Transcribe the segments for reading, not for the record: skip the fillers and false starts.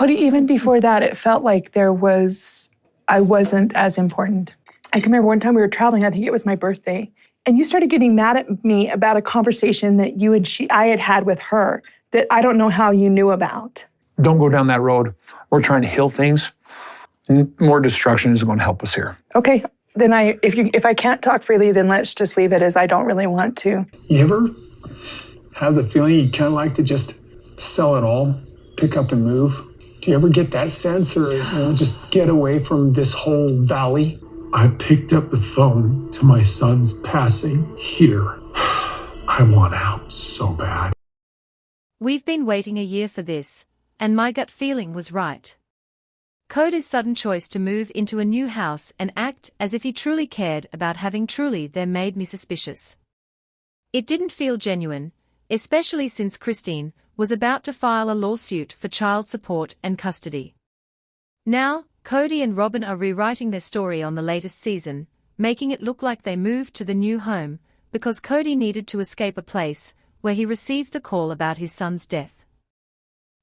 Kody, even before that, it felt like I wasn't as important. I can remember one time we were traveling, I think it was my birthday, and you started getting mad at me about a conversation that I had with her that I don't know how you knew about. Don't go down that road. We're trying to heal things. More destruction isn't going to help us here. Okay, then if I can't talk freely, then let's just leave it as I don't really want to. You ever have the feeling you'd kind of like to just sell it all, pick up and move? Do you ever get that sense, or just get away from this whole valley? I picked up the phone to my son's passing here. I want out so bad. We've been waiting a year for this, and my gut feeling was right. Kody's sudden choice to move into a new house and act as if he truly cared about having truly there made me suspicious. It didn't feel genuine, especially since Christine was about to file a lawsuit for child support and custody. Now, Kody and Robyn are rewriting their story on the latest season, making it look like they moved to the new home because Kody needed to escape a place where he received the call about his son's death.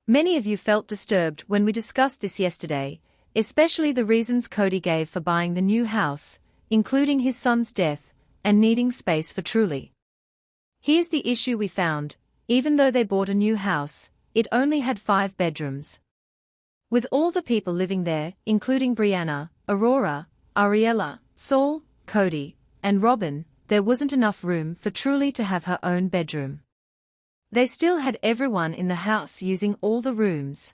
Many of you felt disturbed when we discussed this yesterday, especially the reasons Kody gave for buying the new house, including his son's death and needing space for Truly. Here's the issue we found: even though they bought a new house, it only had 5 bedrooms. With all the people living there, including Brianna, Aurora, Ariella, Saul, Kody, and Robyn, there wasn't enough room for Truly to have her own bedroom. They still had everyone in the house using all the rooms.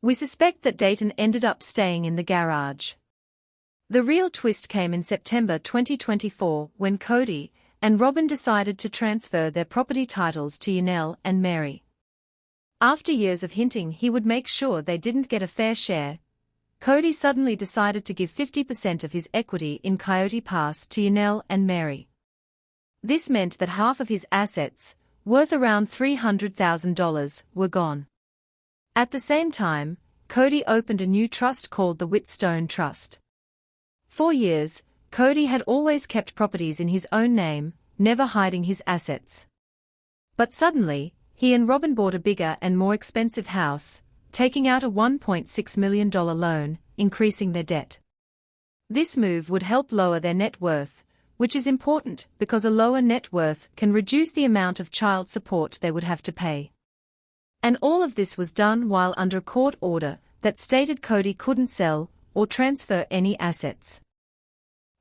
We suspect that Dayton ended up staying in the garage. The real twist came in September 2024 when Kody and Robyn decided to transfer their property titles to Yanel and Mary. After years of hinting he would make sure they didn't get a fair share, Kody suddenly decided to give 50% of his equity in Coyote Pass to Yanel and Mary. This meant that half of his assets, worth around $300,000, were gone. At the same time, Kody opened a new trust called the Whitstone Trust. For years, Kody had always kept properties in his own name, never hiding his assets. But suddenly, he and Robyn bought a bigger and more expensive house, taking out a $1.6 million loan, increasing their debt. This move would help lower their net worth, which is important because a lower net worth can reduce the amount of child support they would have to pay. And all of this was done while under a court order that stated Kody couldn't sell or transfer any assets.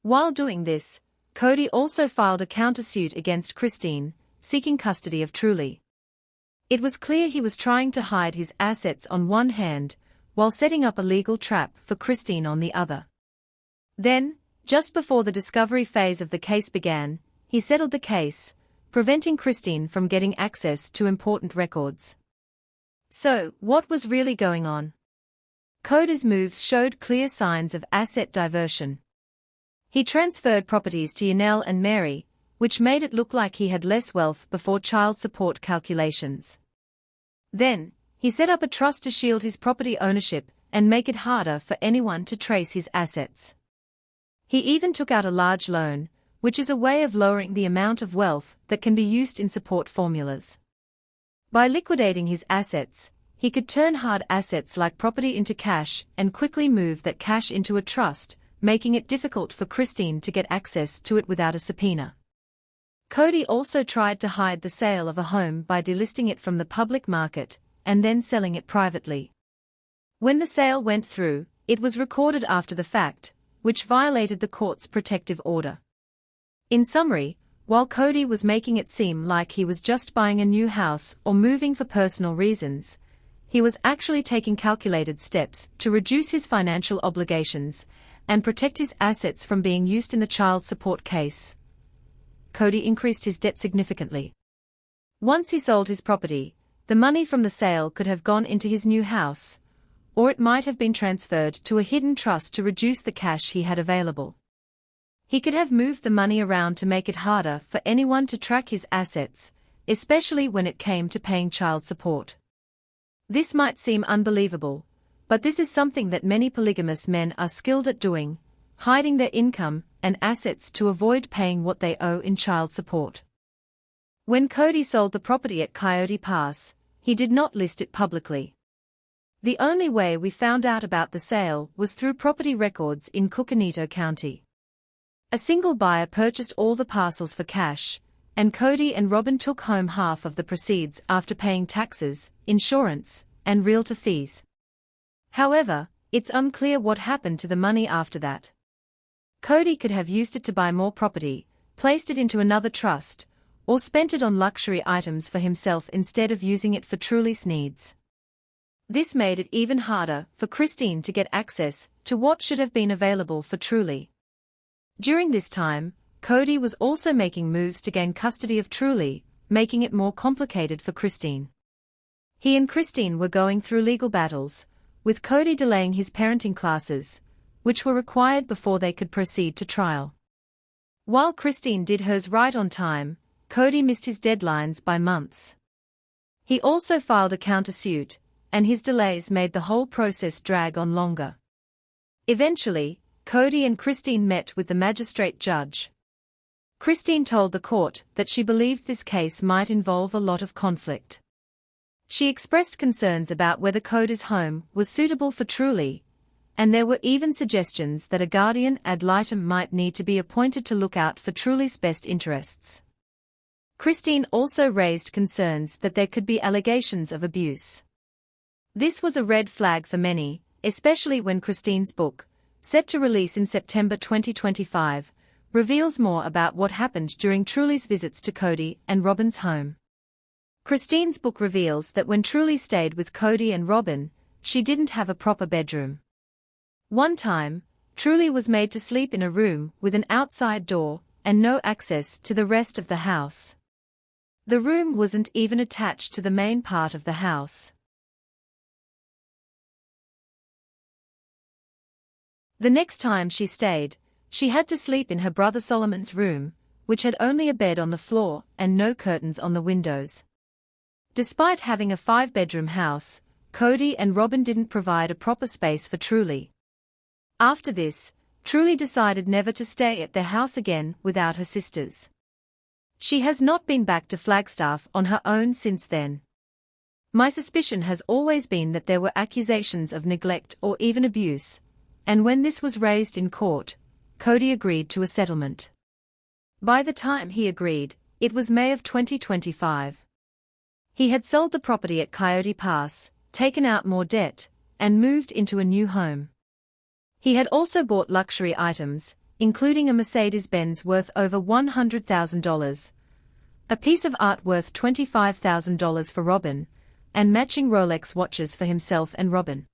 While doing this, Kody also filed a countersuit against Christine, seeking custody of Truly. It was clear he was trying to hide his assets on one hand, while setting up a legal trap for Christine on the other. Then, just before the discovery phase of the case began, he settled the case, preventing Christine from getting access to important records. So, what was really going on? Kody's moves showed clear signs of asset diversion. He transferred properties to Yanel and Mary, which made it look like he had less wealth before child support calculations. Then, he set up a trust to shield his property ownership and make it harder for anyone to trace his assets. He even took out a large loan, which is a way of lowering the amount of wealth that can be used in support formulas. By liquidating his assets, he could turn hard assets like property into cash and quickly move that cash into a trust, making it difficult for Christine to get access to it without a subpoena. Kody also tried to hide the sale of a home by delisting it from the public market and then selling it privately. When the sale went through, it was recorded after the fact, which violated the court's protective order. In summary, while Kody was making it seem like he was just buying a new house or moving for personal reasons, he was actually taking calculated steps to reduce his financial obligations and protect his assets from being used in the child support case. Kody increased his debt significantly. Once he sold his property, the money from the sale could have gone into his new house, or it might have been transferred to a hidden trust to reduce the cash he had available. He could have moved the money around to make it harder for anyone to track his assets, especially when it came to paying child support. This might seem unbelievable, but this is something that many polygamous men are skilled at doing, hiding their income and assets to avoid paying what they owe in child support. When Kody sold the property at Coyote Pass, he did not list it publicly. The only way we found out about the sale was through property records in Coconino County. A single buyer purchased all the parcels for cash, and Kody and Robyn took home half of the proceeds after paying taxes, insurance, and realtor fees. However, it's unclear what happened to the money after that. Kody could have used it to buy more property, placed it into another trust, or spent it on luxury items for himself instead of using it for Truly's needs. This made it even harder for Christine to get access to what should have been available for Truly. During this time, Kody was also making moves to gain custody of Truly, making it more complicated for Christine. He and Christine were going through legal battles, with Kody delaying his parenting classes, which were required before they could proceed to trial. While Christine did hers right on time, Kody missed his deadlines by months. He also filed a countersuit, and his delays made the whole process drag on longer. Eventually, Kody and Christine met with the magistrate judge. Christine told the court that she believed this case might involve a lot of conflict. She expressed concerns about whether Kody's home was suitable for Truly, and there were even suggestions that a guardian ad litem might need to be appointed to look out for Truly's best interests. Christine also raised concerns that there could be allegations of abuse. This was a red flag for many, especially when Christine's book, set to release in September 2025, reveals more about what happened during Truly's visits to Kody and Robyn's home. Christine's book reveals that when Truly stayed with Kody and Robyn, she didn't have a proper bedroom. One time, Truly was made to sleep in a room with an outside door and no access to the rest of the house. The room wasn't even attached to the main part of the house. The next time she stayed, she had to sleep in her brother Solomon's room, which had only a bed on the floor and no curtains on the windows. Despite having a 5-bedroom house, Kody and Robyn didn't provide a proper space for Truly. After this, Truly decided never to stay at their house again without her sisters. She has not been back to Flagstaff on her own since then. My suspicion has always been that there were accusations of neglect or even abuse, and when this was raised in court, Kody agreed to a settlement. By the time he agreed, it was May of 2025. He had sold the property at Coyote Pass, taken out more debt, and moved into a new home. He had also bought luxury items, including a Mercedes-Benz worth over $100,000, a piece of art worth $25,000 for Robyn, and matching Rolex watches for himself and Robyn.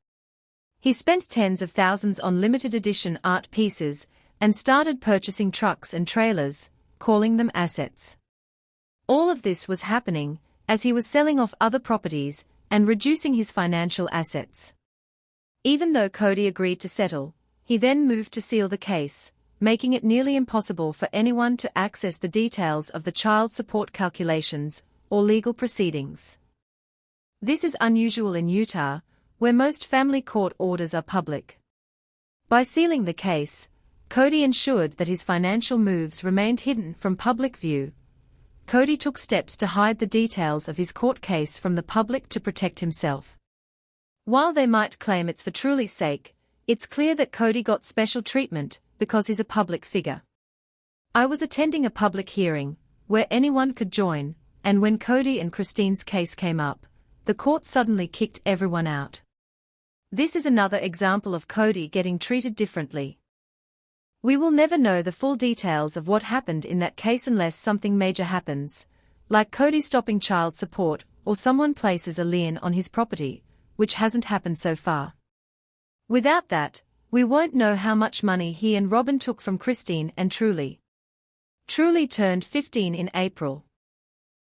He spent tens of thousands on limited edition art pieces and started purchasing trucks and trailers, calling them assets. All of this was happening as he was selling off other properties and reducing his financial assets. Even though Kody agreed to settle, he then moved to seal the case, making it nearly impossible for anyone to access the details of the child support calculations or legal proceedings. This is unusual in Utah, where most family court orders are public. By sealing the case, Kody ensured that his financial moves remained hidden from public view. Kody took steps to hide the details of his court case from the public to protect himself. While they might claim it's for Truly's sake, it's clear that Kody got special treatment because he's a public figure. I was attending a public hearing, where anyone could join, and when Kody and Christine's case came up, the court suddenly kicked everyone out. This is another example of Kody getting treated differently. We will never know the full details of what happened in that case unless something major happens, like Kody stopping child support or someone places a lien on his property, which hasn't happened so far. Without that, we won't know how much money he and Robyn took from Christine and Truly. Truly turned 15 in April.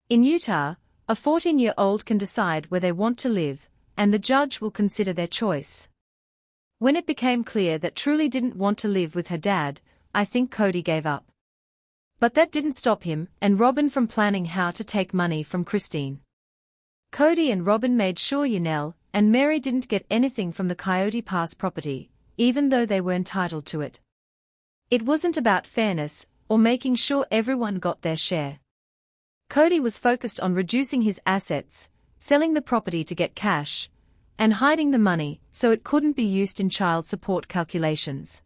In Utah, a 14-year-old can decide where they want to live, and the judge will consider their choice. When it became clear that Truly didn't want to live with her dad, I think Kody gave up. But that didn't stop him and Robyn from planning how to take money from Christine. Kody and Robyn made sure Yanel and Mary didn't get anything from the Coyote Pass property, even though they were entitled to it. It wasn't about fairness or making sure everyone got their share. Kody was focused on reducing his assets, selling the property to get cash, and hiding the money so it couldn't be used in child support calculations.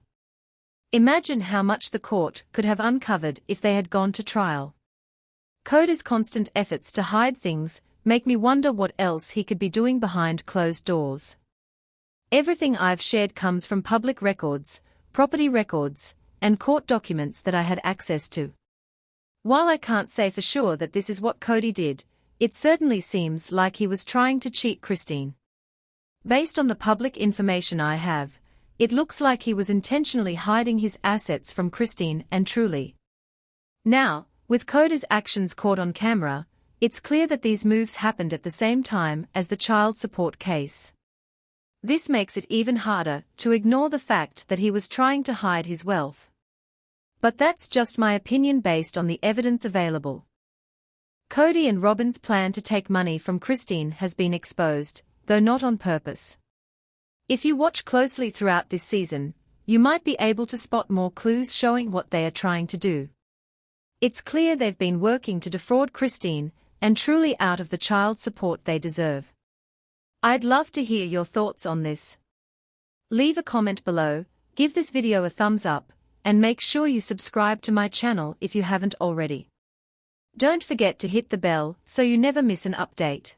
Imagine how much the court could have uncovered if they had gone to trial. Kody's constant efforts to hide things make me wonder what else he could be doing behind closed doors. Everything I've shared comes from public records, property records, and court documents that I had access to. While I can't say for sure that this is what Kody did, it certainly seems like he was trying to cheat Christine. Based on the public information I have, it looks like he was intentionally hiding his assets from Christine and Truly. Now, with Kody's actions caught on camera, it's clear that these moves happened at the same time as the child support case. This makes it even harder to ignore the fact that he was trying to hide his wealth. But that's just my opinion based on the evidence available. Kody and Robyn's plan to take money from Christine has been exposed, though not on purpose. If you watch closely throughout this season, you might be able to spot more clues showing what they are trying to do. It's clear they've been working to defraud Christine and Truly out of the child support they deserve. I'd love to hear your thoughts on this. Leave a comment below, give this video a thumbs up, and make sure you subscribe to my channel if you haven't already. Don't forget to hit the bell so you never miss an update.